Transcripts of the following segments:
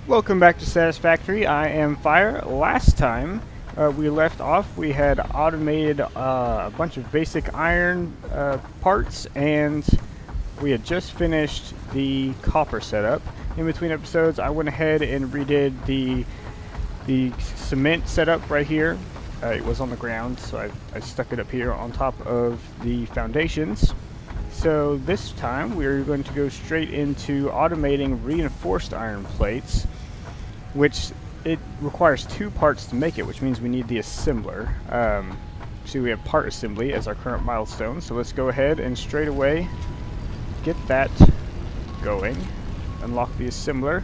Welcome back to Satisfactory. I am Fire. Last time we left off, we had automated a bunch of basic iron parts, and we had just finished the copper setup. In between episodes, I went ahead and redid the cement setup right here. It was on the ground, so I stuck it up here on top of the foundations. So this time we're going to go straight into automating reinforced iron plates, which it requires two parts to make it, which means we need the assembler. See, we have part assembly as our current milestone, so let's go ahead and straight away get that going. Unlock the assembler.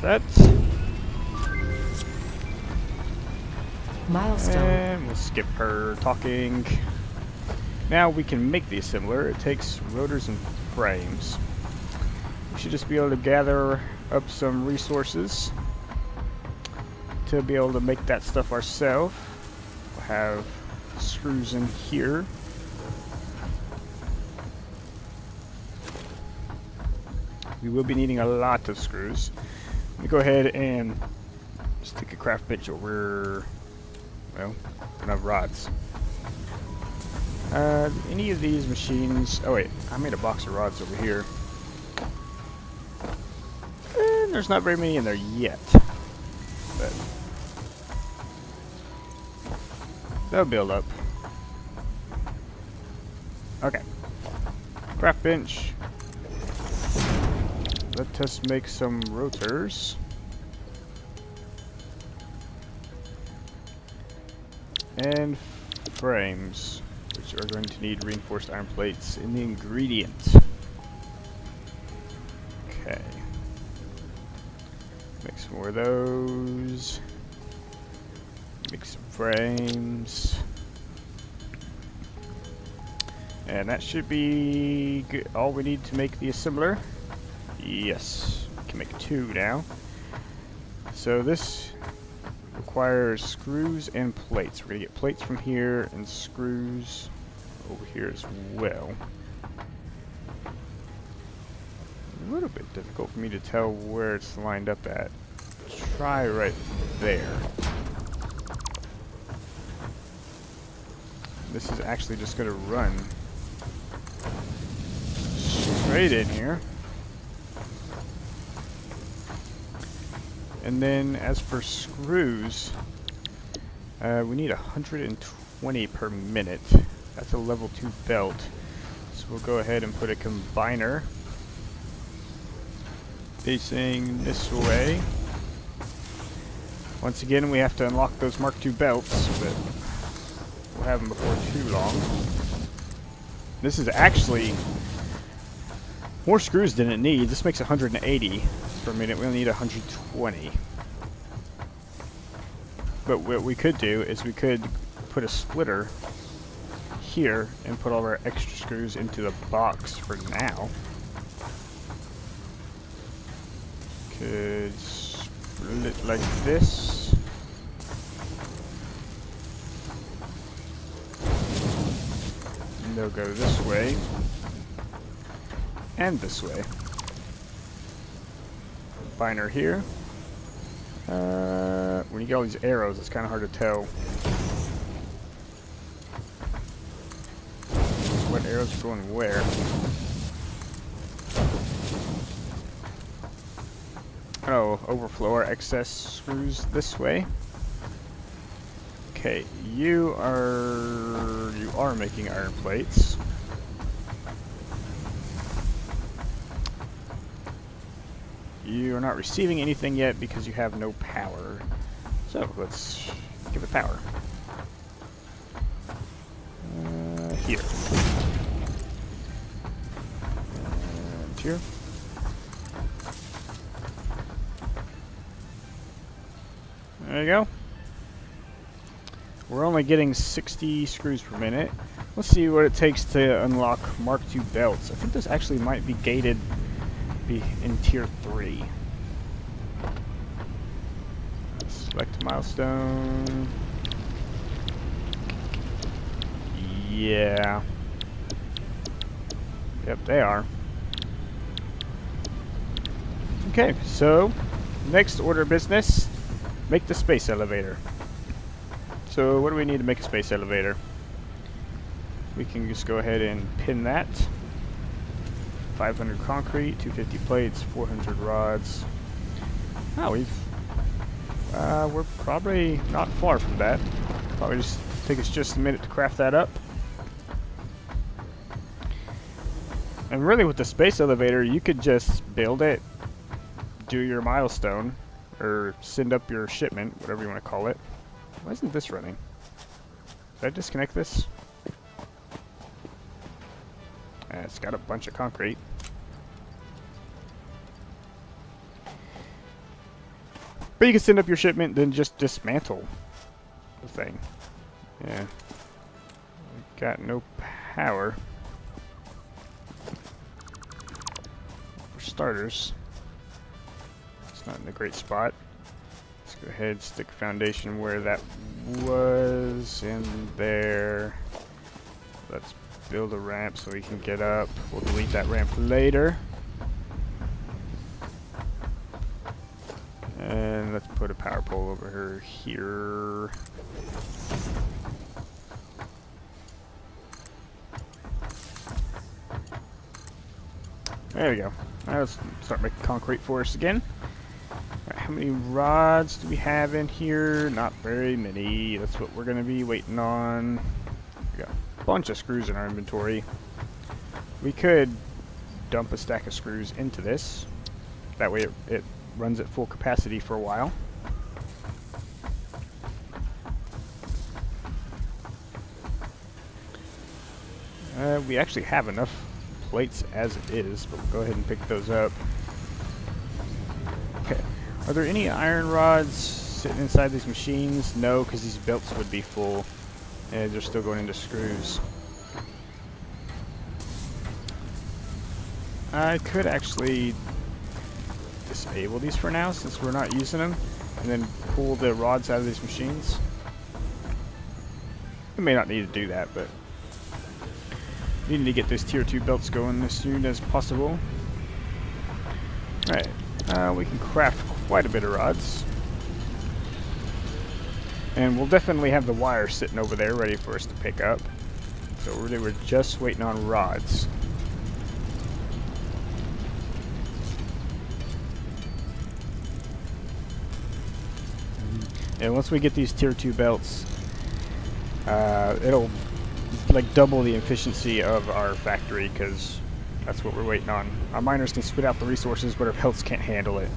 That's milestone. And we'll skip her talking. Now we can make the assembler. It takes rotors and frames. We should just be able to gather up some resources to be able to make that stuff ourselves. We'll have screws in here. We will be needing a lot of screws. Let me go ahead and stick a craft bench over. Well, we don't have rods. Any of these machines... Oh wait, I made a box of rods over here. And there's not very many in there yet. But they'll build up. Okay. Craft bench. Let us make some rotors. And frames, which are going to need reinforced iron plates in the ingredients. Okay. Make some more of those. Make some frames. And that should be good. All we need to make the assembler. Yes, we can make two now. So this requires screws and plates. We're going to get plates from here and screws over here as well. A little bit difficult for me to tell where it's lined up at. Try right there. This is actually just going to run straight in here. And then as for screws, we need 120 per minute. That's a level 2 belt. So we'll go ahead and put a combiner facing this way. Once again, we have to unlock those Mark II belts, but we'll have them before too long. This is actually more screws than it needs. This makes 180 per minute. We only need 120. But what we could do is we could put a splitter here and put all of our extra screws into the box for now. Could split like this. And they'll go this way. And this way. Binder here. When you get all these arrows, it's kind of hard to tell what arrows are going where. Oh, overflow our excess screws this way. Okay, you are making iron plates. You are not receiving anything yet because you have no power. So let's give it power. Here. And here. There you go. We're only getting 60 screws per minute. Let's see what it takes to unlock Mark II belts. I think this actually might be gated in tier 3. Select milestone. Yeah. Yep, they are. Okay, so next order of business, make the space elevator. So what do we need to make a space elevator? We can just go ahead and pin that. 500 concrete, 250 plates, 400 rods. Oh, we're probably not far from that. Probably just take us just a minute to craft that up. And really with the space elevator, you could just build it, do your milestone, or send up your shipment, whatever you want to call it. Why isn't this running? Did I disconnect this? It's got a bunch of concrete. But you can send up your shipment, then just dismantle the thing. Yeah. Got no power. For starters, it's not in a great spot. Let's go ahead and stick a foundation where that was, in there. Let's build a ramp so we can get up. We'll delete that ramp later. And let's put a power pole over here. There we go. Now let's start making concrete for us again. Right, how many rods do we have in here? Not very many. That's what we're going to be waiting on. We got a bunch of screws in our inventory. We could dump a stack of screws into this. That way it runs at full capacity for a while. We actually have enough plates as it is, but we'll go ahead and pick those up. Okay, are there any iron rods sitting inside these machines? No, because these belts would be full, and they're still going into screws. I could actually disable these for now, since we're not using them, and then pull the rods out of these machines. We may not need to do that, but we need to get those tier 2 belts going as soon as possible. Alright, we can craft quite a bit of rods. And we'll definitely have the wire sitting over there ready for us to pick up. So really we're just waiting on rods. And once we get these tier 2 belts, it'll like double the efficiency of our factory, because that's what we're waiting on. Our miners can spit out the resources, but our belts can't handle it.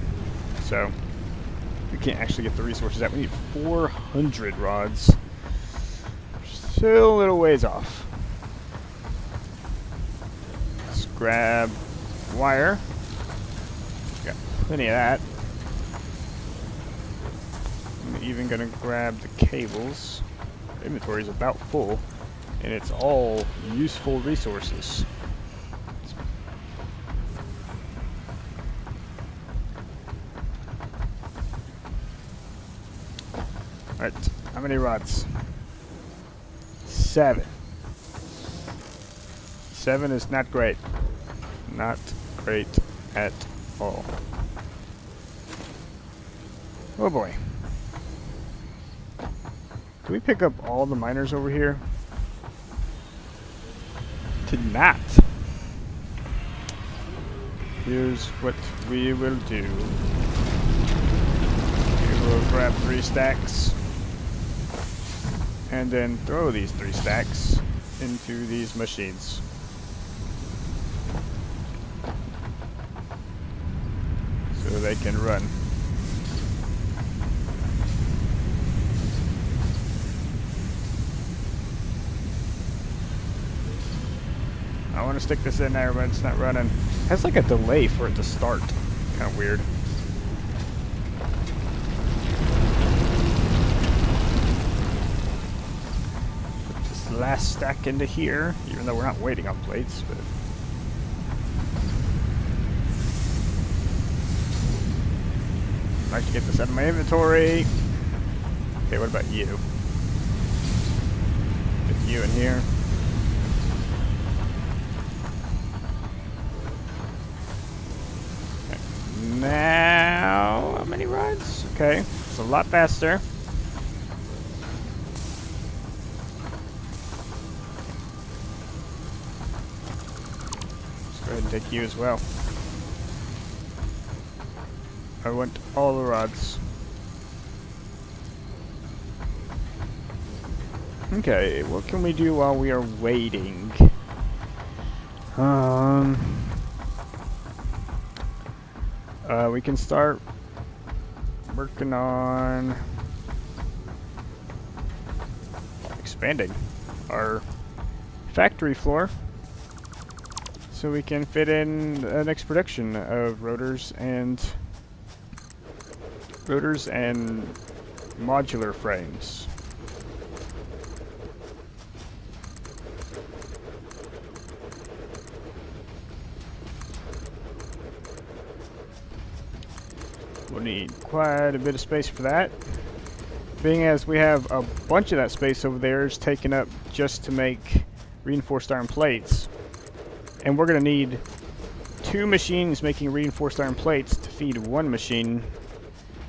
So we can't actually get the resources out. We need 400 rods. Still a little ways off. Let's grab wire. Got plenty of that. I'm even gonna grab the cables. The inventory is about full, and it's all useful resources. Alright, how many rods? 7. 7 is not great. Not great at all. Oh boy. Do we pick up all the miners over here? Did not. Here's what we will do. We will grab 3 stacks. And then throw these 3 stacks into these machines. So they can run. I want to stick this in there, but it's not running. It has like a delay for it to start. Kind of weird. Put this last stack into here, even though we're not waiting on plates, but I'd like to get this out of my inventory. Okay, what about you? Get you in here. Now, how many rods? Okay, it's a lot faster. Let's go ahead and take you as well. I want all the rods. Okay, what can we do while we are waiting? We can start working on expanding our factory floor so we can fit in the next production of rotors and modular frames. We'll need quite a bit of space for that, being as we have a bunch of that space over there is taken up just to make reinforced iron plates, and we're going to need 2 machines making reinforced iron plates to feed 1 machine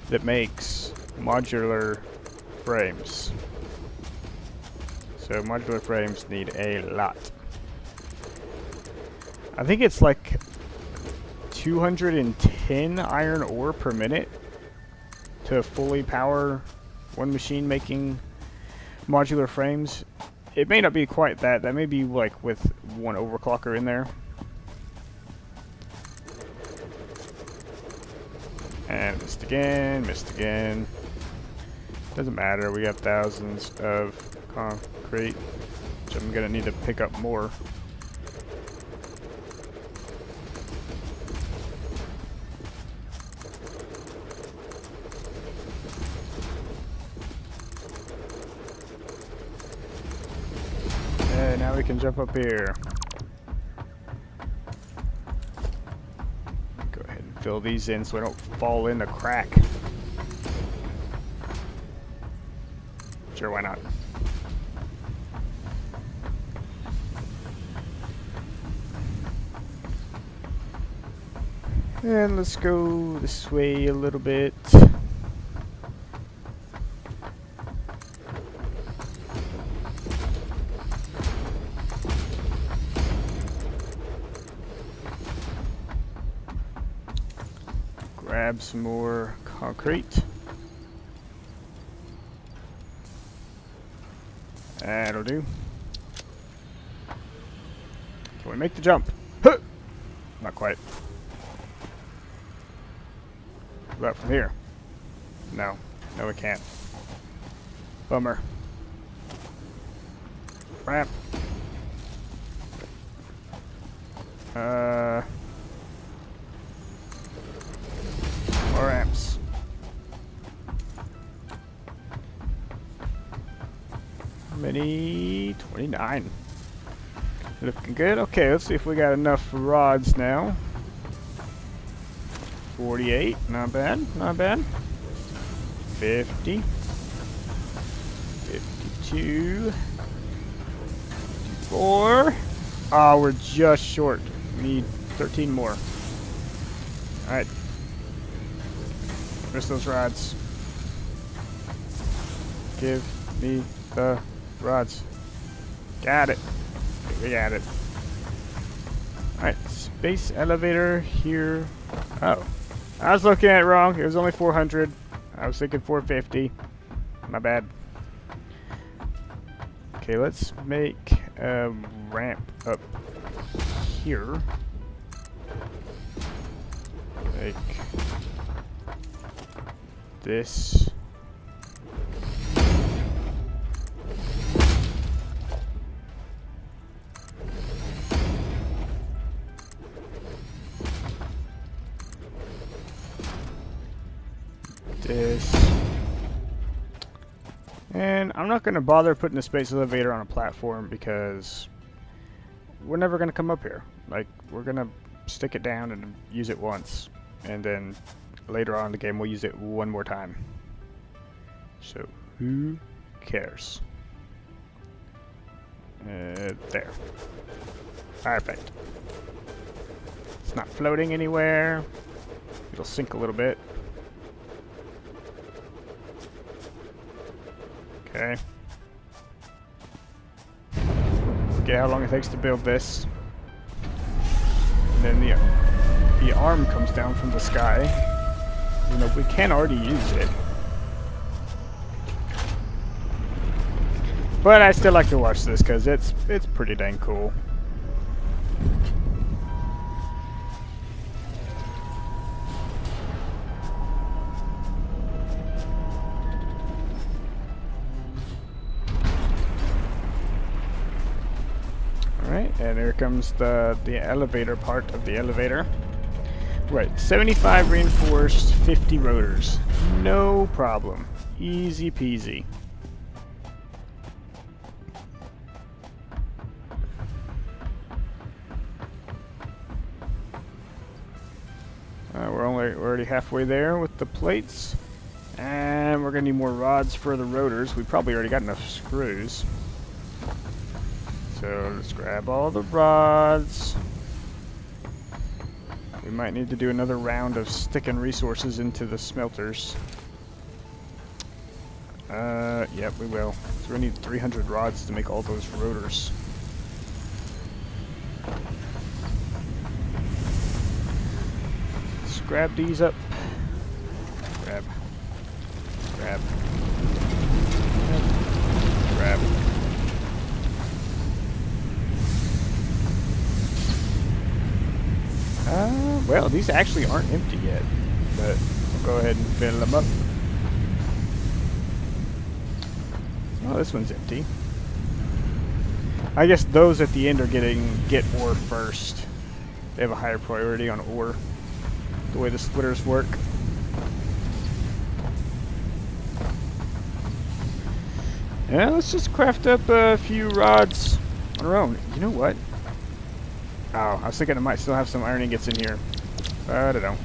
that makes modular frames. So modular frames need a lot. I think it's like 210 iron ore per minute to fully power 1 machine making modular frames. It may not be quite that. That may be like with 1 overclocker in there. And missed again, missed again. Doesn't matter, we got thousands of concrete, which I'm gonna need to pick up more. And now we can jump up here. Go ahead and fill these in so I don't fall in the crack. Sure, why not? And let's go this way a little bit. Grab some more concrete. That'll do. Can we make the jump? Huh! Not quite. What about from here? No. No, we can't. Bummer. Ramp. More ramps. How many? 29. Looking good. Okay, let's see if we got enough rods now. 48. Not bad. Not bad. 50. 52. 54. Oh, we're just short. We need 13 more. Alright. Where's those rods? Give me the rods. Got it. We got it. Alright, space elevator here. Oh. I was looking at it wrong. It was only 400. I was thinking 450. My bad. Okay, let's make a ramp up here. Like this. This. And I'm not going to bother putting the space elevator on a platform because we're never going to come up here. Like, we're going to stick it down and use it once. And then later on in the game, we'll use it one more time. So, who cares? There. Perfect. It's not floating anywhere. It'll sink a little bit. Okay. Forget how long it takes to build this. And then the arm comes down from the sky. You know, we can already use it. But I still like to watch this because it's pretty dang cool. Alright, and here comes the elevator part of the elevator. Right, 75 reinforced, 50 rotors. No problem. Easy peasy. We're already halfway there with the plates. And we're going to need more rods for the rotors. We probably already got enough screws. So let's grab all the rods. We might need to do another round of sticking resources into the smelters. Yep, we will. So we need 300 rods to make all those rotors. Let's grab these up. Grab. Grab. Grab. Well, these actually aren't empty yet, but we'll go ahead and fill them up. Oh, this one's empty. I guess those at the end are get ore first. They have a higher priority on ore, the way the splitters work. Yeah, let's just craft up a few rods on our own. You know what? Oh, I was thinking I might still have some iron ingots in here. I don't know.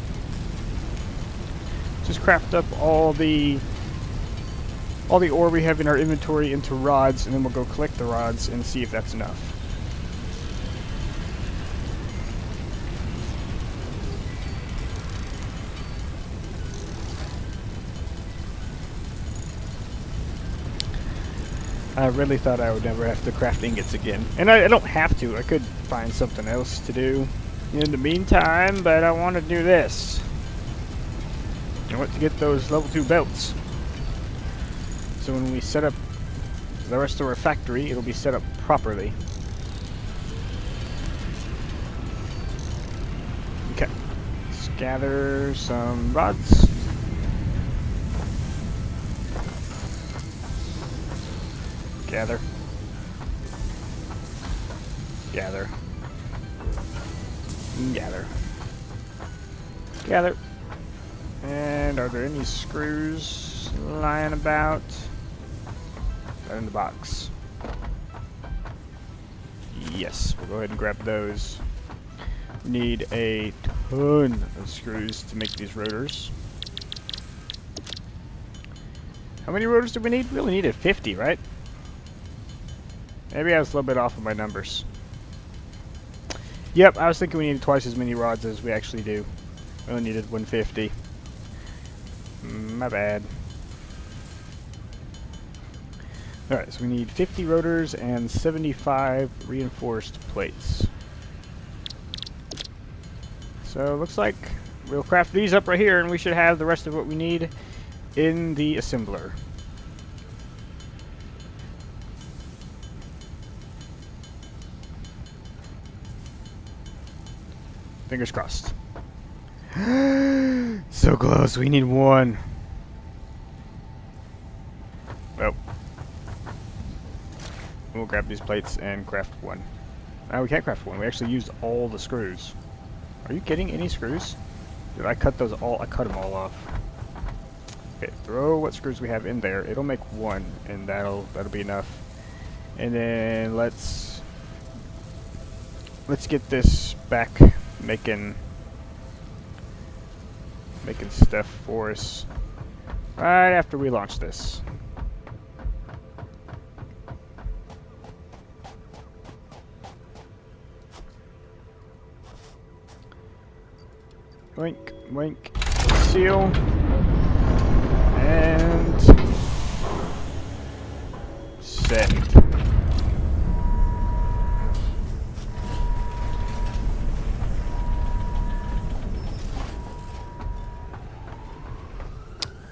Just craft up all the ore we have in our inventory into rods, and then we'll go collect the rods and see if that's enough. I really thought I would never have to craft ingots again. And I don't have to. I could find something else to do in the meantime, but I want to do this. I want to get those level 2 belts. So when we set up the rest of our factory, it'll be set up properly. Okay. Let's gather some rods. Gather. Gather. Gather. Gather. And are there any screws lying about? They're in the box. Yes, we'll go ahead and grab those. We need a ton of screws to make these rotors. How many rotors do we need? We only needed 50, right? Maybe I was a little bit off of my numbers. Yep, I was thinking we needed twice as many rods as we actually do. We only needed 150. My bad. Alright, so we need 50 rotors and 75 reinforced plates. So looks like we'll craft these up right here, and we should have the rest of what we need in the assembler. Fingers crossed. So close. We need one. Well, we'll grab these plates and craft one. We can't craft one. We actually used all the screws. Are you getting any screws? Did I cut those all? I cut them all off. Okay, throw what screws we have in there. It'll make one, and that'll be enough. And then let's get this back making stuff for us right after we launch this. Wink, wink. Seal. And send.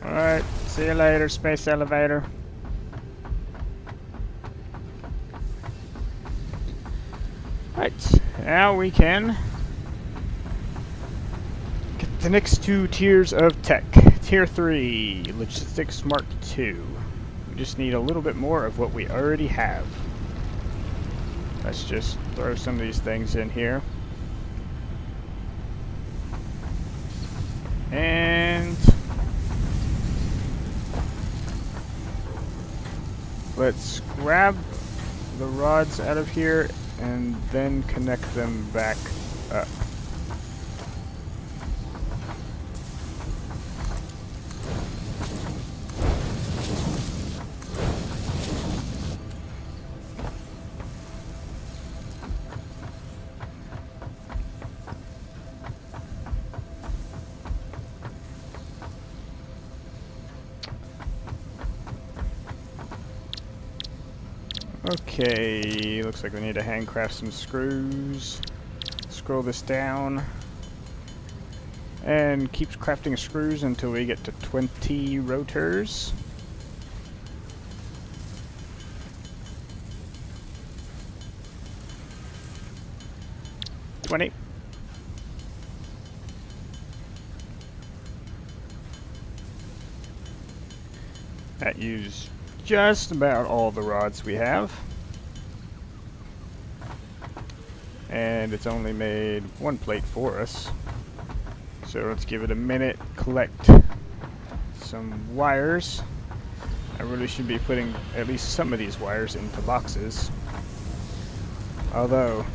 Alright, see you later, space elevator. Right, now we can get the next 2 tiers of tech. Tier 3, Logistics Mark II. We just need a little bit more of what we already have. Let's just throw some of these things in here. And let's grab the rods out of here and then connect them back up. Okay, looks like we need to handcraft some screws. Scroll this down. And keeps crafting screws until we get to 20 rotors. That used just about all the rods we have. And it's only made 1 plate for us. So let's give it a minute, collect some wires. I really should be putting at least some of these wires into boxes. Although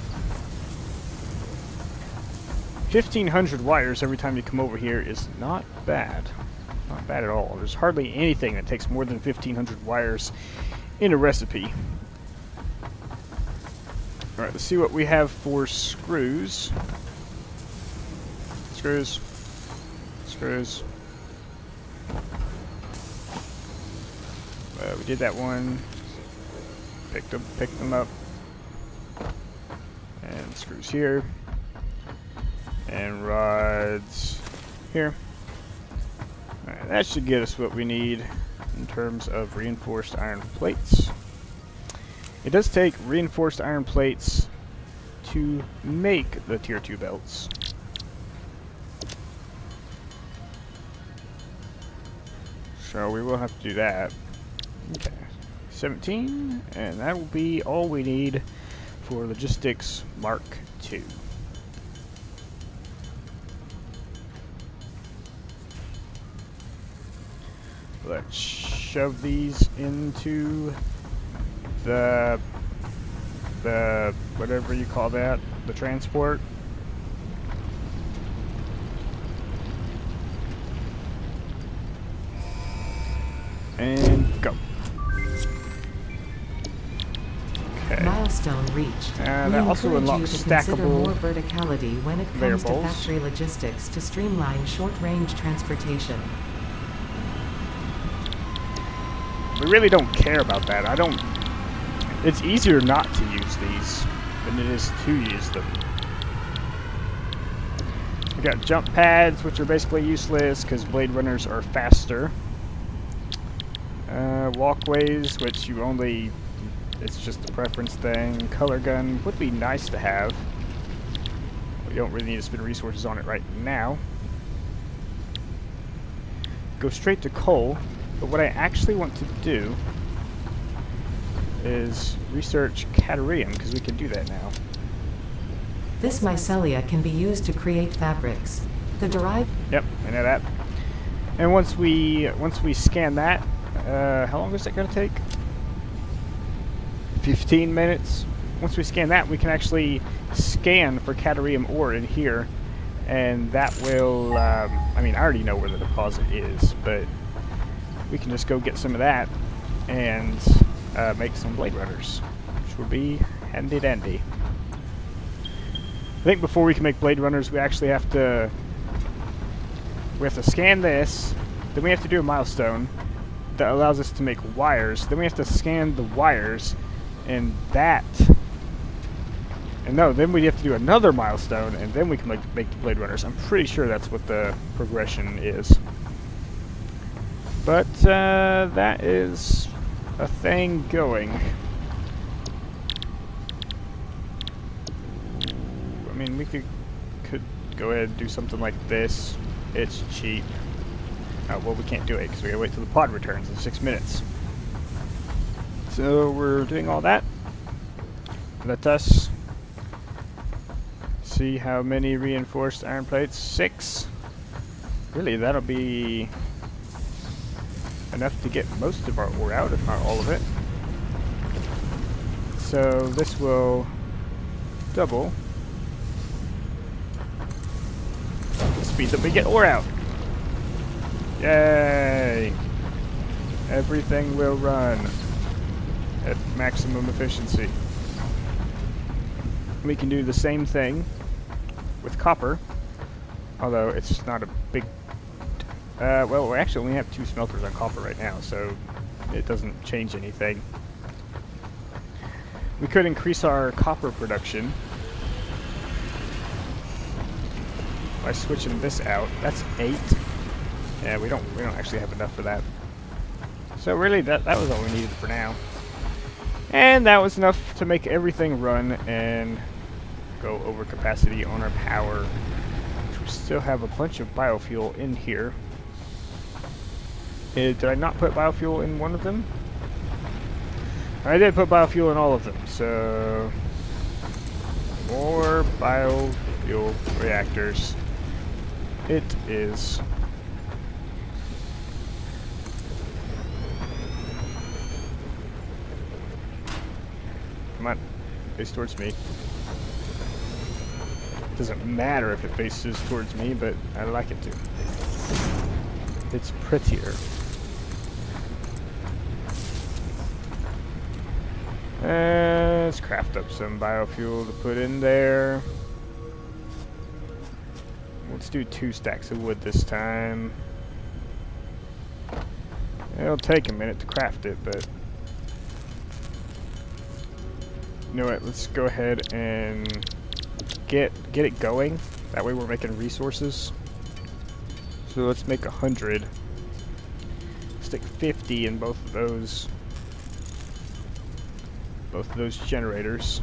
1,500 wires every time you come over here is not bad. Not bad at all. There's hardly anything that takes more than 1,500 wires in a recipe. Alright, let's see what we have for screws. Screws. Screws. We did that one. Picked them up. And screws here. And rods here. Alright, that should get us what we need in terms of reinforced iron plates. It does take reinforced iron plates to make the tier 2 belts. So we will have to do that. Okay, 17, and that will be all we need for Logistics Mark II. Let's shove these into the whatever you call that, the transport. And go. Okay. Milestone reached. That also unlocks stackable more verticality when it comes to factory logistics to streamline short-range transportation. We really don't care about that. It's easier not to use these than it is to use them. We got jump pads, which are basically useless because Blade Runners are faster. Walkways, which it's just a preference thing. Color gun would be nice to have. We don't really need to spend resources on it right now. Go straight to coal, but what I actually want to do is research cadmium, because we can do that now. This mycelia can be used to create fabrics. The derived... Yep, I know that. And once we scan that, how long is that going to take? 15 minutes. Once we scan that, we can actually scan for cadmium ore in here, and that will, I mean, I already know where the deposit is, but we can just go get some of that and make some Blade Runners, which will be handy dandy. I think before we can make Blade Runners, we actually have to We have to scan this. Then we have to do a milestone that allows us to make wires. Then we have to scan the wires, and that. And no, then we have to do another milestone, and then we can make the blade runners. I'm pretty sure that's what the progression is. But that is a thing going. I mean, we could go ahead and do something like this. It's cheap. Well, we can't do it because we gotta wait till the pod returns in 6 minutes. So we're doing all that. Let us see how many reinforced iron plates. 6. Really, that'll be enough to get most of our ore out, if not all of it. So this will double the speed that we get ore out. Yay! Everything will run at maximum efficiency. We can do the same thing with copper, although it's not a big... well, we actually only have 2 smelters on copper right now, so it doesn't change anything. We could increase our copper production by switching this out. That's 8. Yeah, we don't actually have enough for that. So really, that was all we needed for now. And that was enough to make everything run and go over capacity on our power. We still have a bunch of biofuel in here. Did I not put biofuel in one of them? I did put biofuel in all of them, so more biofuel reactors. It is. Come on, face towards me. Doesn't matter if it faces towards me, but I like it to. It's prettier. Let's craft up some biofuel to put in there. Let's do 2 stacks of wood this time. It'll take a minute to craft it, but you know what? Let's go ahead and get it going. That way we're making resources. So let's make 100. Stick 50 in both of those generators.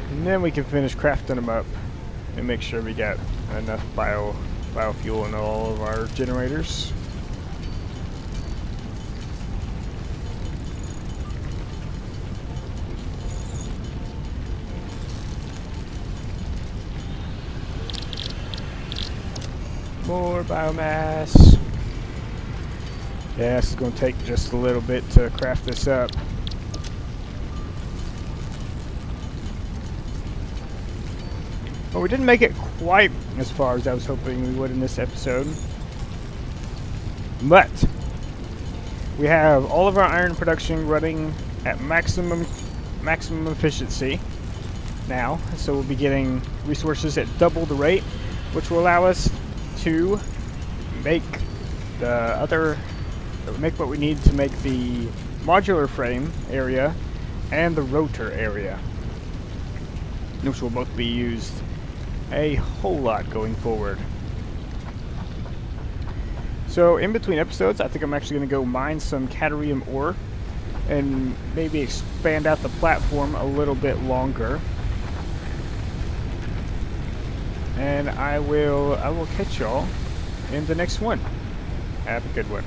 And then we can finish crafting them up and make sure we got enough biofuel in all of our generators. More biomass. Yeah, this is going to take just a little bit to craft this up. Well, we didn't make it quite as far as I was hoping we would in this episode. But we have all of our iron production running at maximum efficiency now. So we'll be getting resources at double the rate, which will allow us to make what we need to make the modular frame area and the rotor area, which will both be used a whole lot going forward. So in between episodes, I think I'm actually going to go mine some cadmium ore and maybe expand out the platform a little bit longer. And I will catch y'all in the next one. Have a good one.